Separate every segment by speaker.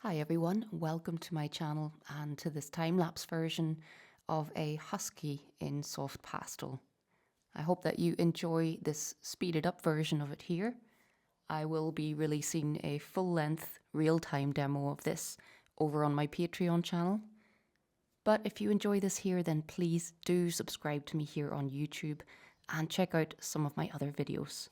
Speaker 1: Hi everyone, welcome to my channel and to this time-lapse version of a Husky in soft pastel. I hope that you enjoy this speeded up version of it here. I will be releasing a full-length real-time demo of this over on my Patreon channel. But if you enjoy this here, then please do subscribe to me here on YouTube and check out some of my other videos.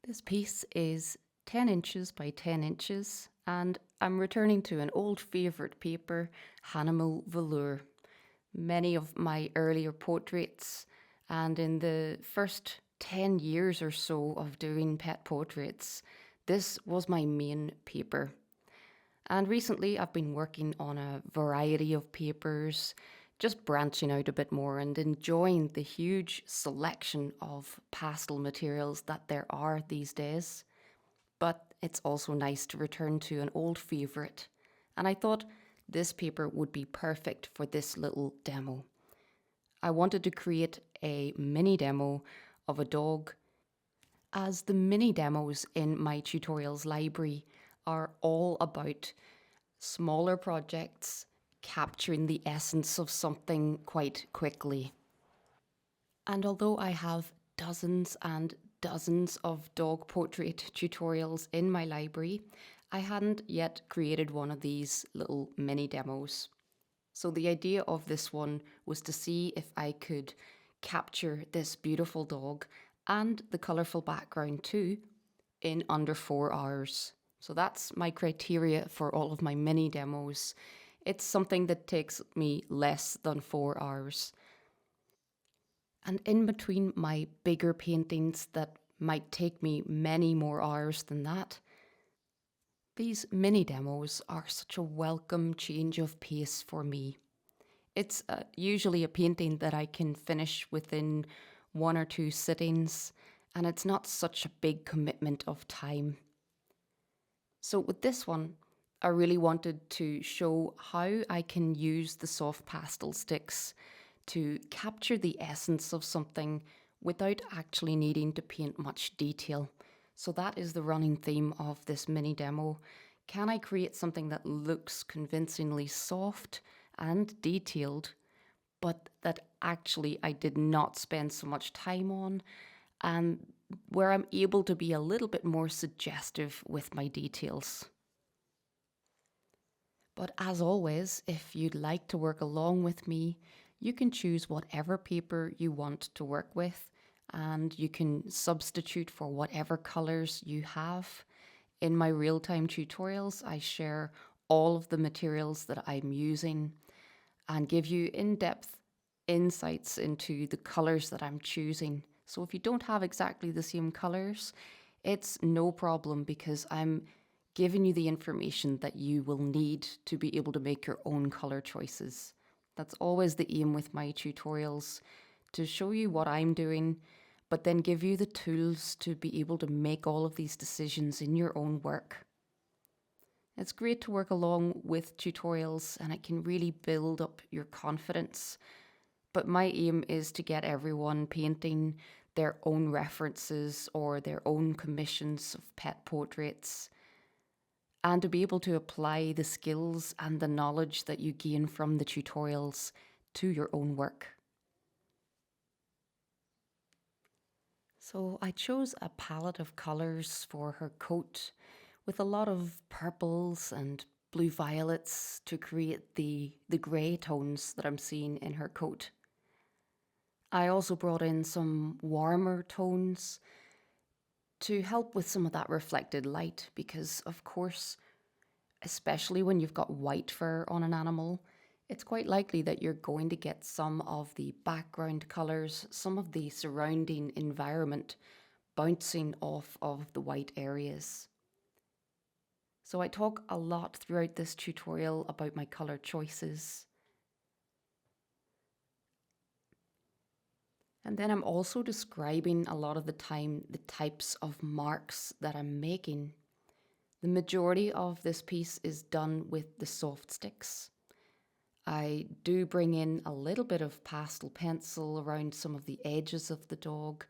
Speaker 1: This piece is 10 inches by 10 inches and I'm returning to an old favourite paper, Hanimal Velour. Many of my earlier portraits and in the first 10 years or so of doing pet portraits, this was my main paper. And recently I've been working on a variety of papers, just branching out a bit more and enjoying the huge selection of pastel materials that there are these days. But it's also nice to return to an old favourite. And I thought this paper would be perfect for this little demo. I wanted to create a mini demo of a dog, as the mini demos in my tutorials library are all about smaller projects capturing the essence of something quite quickly. And although I have dozens and dozens of dog portrait tutorials in my library, I hadn't yet created one of these little mini demos. So the idea of this one was to see if I could capture this beautiful dog and the colourful background too in under 4 hours. So that's my criteria for all of my mini demos. It's something that takes me less than 4 hours. And in between my bigger paintings that might take me many more hours than that, these mini demos are such a welcome change of pace for me. It's usually a painting that I can finish within 1 or 2 sittings, and it's not such a big commitment of time. So with this one, I really wanted to show how I can use the soft pastel sticks to capture the essence of something without actually needing to paint much detail. So that is the running theme of this mini demo. Can I create something that looks convincingly soft and detailed, but that actually I did not spend so much time on, and where I'm able to be a little bit more suggestive with my details? But as always, if you'd like to work along with me, you can choose whatever paper you want to work with, and you can substitute for whatever colors you have. In my real-time tutorials, I share all of the materials that I'm using and give you in-depth insights into the colors that I'm choosing. So if you don't have exactly the same colors, it's no problem because I'm giving you the information that you will need to be able to make your own color choices. That's always the aim with my tutorials, to show you what I'm doing, but then give you the tools to be able to make all of these decisions in your own work. It's great to work along with tutorials and it can really build up your confidence. But my aim is to get everyone painting their own references or their own commissions of pet portraits, and to be able to apply the skills and the knowledge that you gain from the tutorials to your own work. So I chose a palette of colours for her coat with a lot of purples and blue violets to create the grey tones that I'm seeing in her coat. I also brought in some warmer tones to help with some of that reflected light because, of course, especially when you've got white fur on an animal, it's quite likely that you're going to get some of the background colours, some of the surrounding environment bouncing off of the white areas. So I talk a lot throughout this tutorial about my colour choices. And then I'm also describing a lot of the time the types of marks that I'm making. The majority of this piece is done with the soft sticks. I do bring in a little bit of pastel pencil around some of the edges of the dog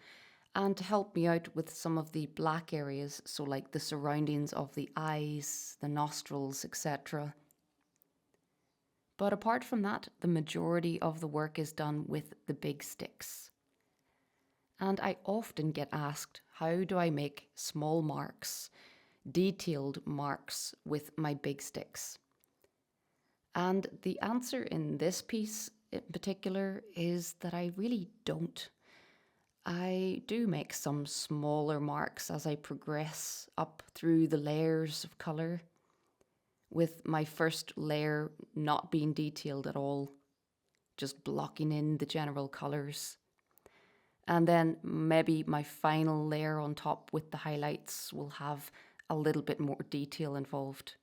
Speaker 1: and to help me out with some of the black areas, so like the surroundings of the eyes, the nostrils, etc. But apart from that, the majority of the work is done with the big sticks. And I often get asked, how do I make small marks, detailed marks with my big sticks? And the answer in this piece in particular is that I really don't. I do make some smaller marks as I progress up through the layers of colour, with my first layer not being detailed at all, just blocking in the general colours. And then maybe my final layer on top with the highlights will have a little bit more detail involved.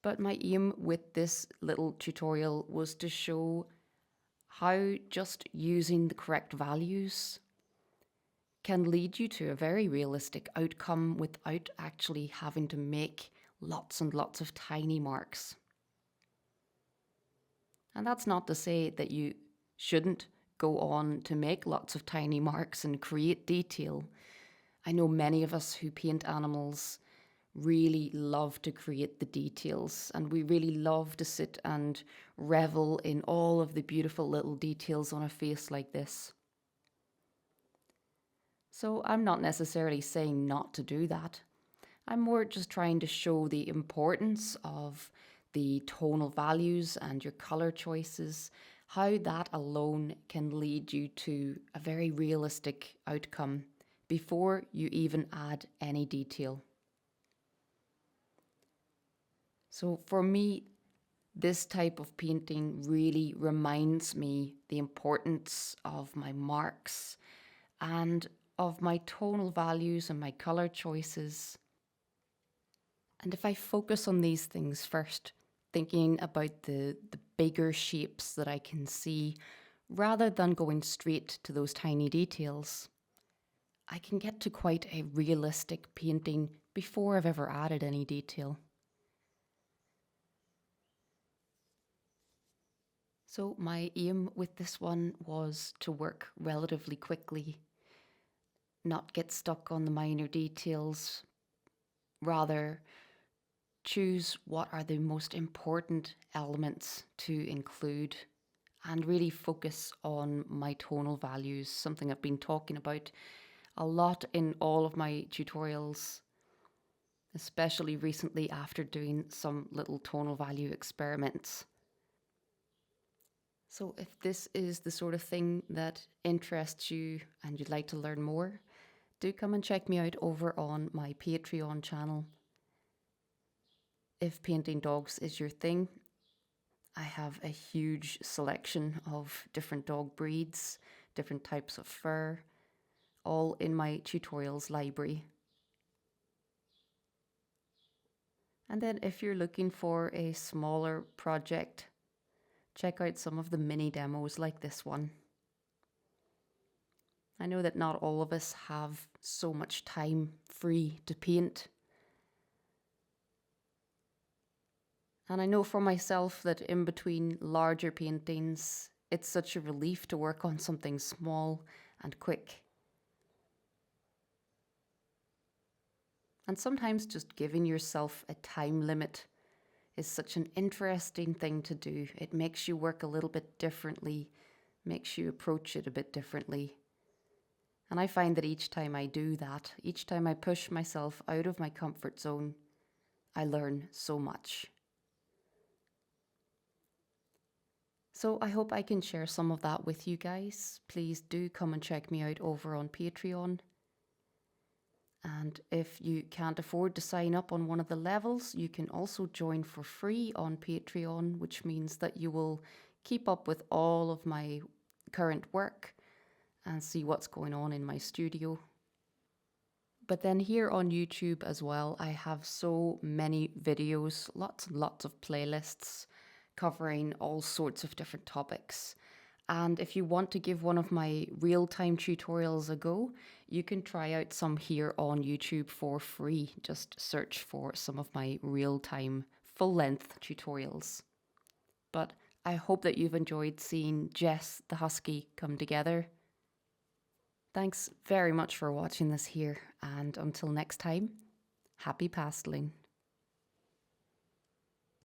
Speaker 1: But my aim with this little tutorial was to show how just using the correct values can lead you to a very realistic outcome without actually having to make lots and lots of tiny marks. And that's not to say that you shouldn't go on to make lots of tiny marks and create detail. I know many of us who paint animals really love to create the details, and we really love to sit and revel in all of the beautiful little details on a face like this. So I'm not necessarily saying not to do that. I'm more just trying to show the importance of the tonal values and your color choices, how that alone can lead you to a very realistic outcome before you even add any detail. So for me, this type of painting really reminds me the importance of my marks and of my tonal values and my color choices. And if I focus on these things first, thinking about the bigger shapes that I can see, rather than going straight to those tiny details, I can get to quite a realistic painting before I've ever added any detail. So my aim with this one was to work relatively quickly, not get stuck on the minor details, rather choose what are the most important elements to include and really focus on my tonal values, something I've been talking about a lot in all of my tutorials, especially recently after doing some little tonal value experiments. So if this is the sort of thing that interests you and you'd like to learn more, do come and check me out over on my Patreon channel. If painting dogs is your thing, I have a huge selection of different dog breeds, different types of fur, all in my tutorials library. And then if you're looking for a smaller project, check out some of the mini demos like this one. I know that not all of us have so much time free to paint. And I know for myself that in between larger paintings, it's such a relief to work on something small and quick. And sometimes just giving yourself a time limit is such an interesting thing to do. It makes you work a little bit differently, makes you approach it a bit differently. And I find that each time I do that, each time I push myself out of my comfort zone, I learn so much. So I hope I can share some of that with you guys. Please do come and check me out over on Patreon. And if you can't afford to sign up on one of the levels, you can also join for free on Patreon, which means that you will keep up with all of my current work and see what's going on in my studio. But then here on YouTube as well, I have so many videos, lots and lots of playlists covering all sorts of different topics. And if you want to give one of my real-time tutorials a go, you can try out some here on YouTube for free. Just search for some of my real-time full-length tutorials. but I hope that you've enjoyed seeing Jess the Husky come together. Thanks very much for watching this here, and until next time, happy pasteling.